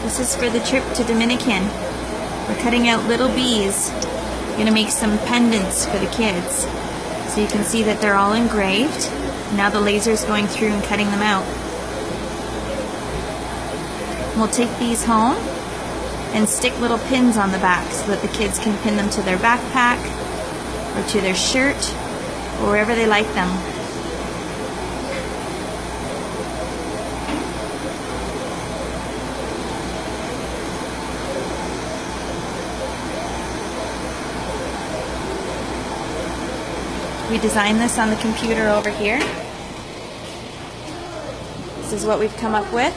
This is for the trip to Dominican. We're cutting out little bees. We're going to make some pendants for the kids. So you can see that they're all engraved. Now the laser's going through and cutting them out. We'll take these home and stick little pins on the back so that the kids can pin them to their backpack or to their shirt or wherever they like them. We designed this on the computer over here. This is what we've come up with.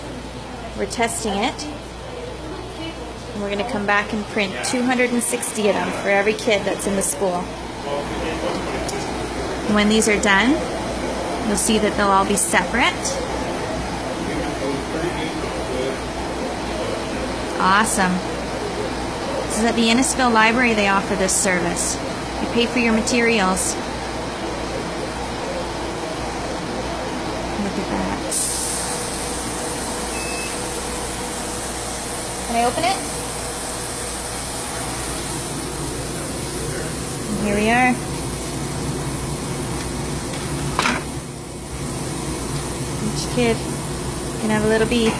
We're testing it. And we're going to come back and print 260 of them for every kid that's in the school. And when these are done, you'll see that they'll all be separate. Awesome. This is at the Innisfil Library they offer this service. You pay for your materials. Look at that. Can I open it? And here we are. Each kid can have a little bee.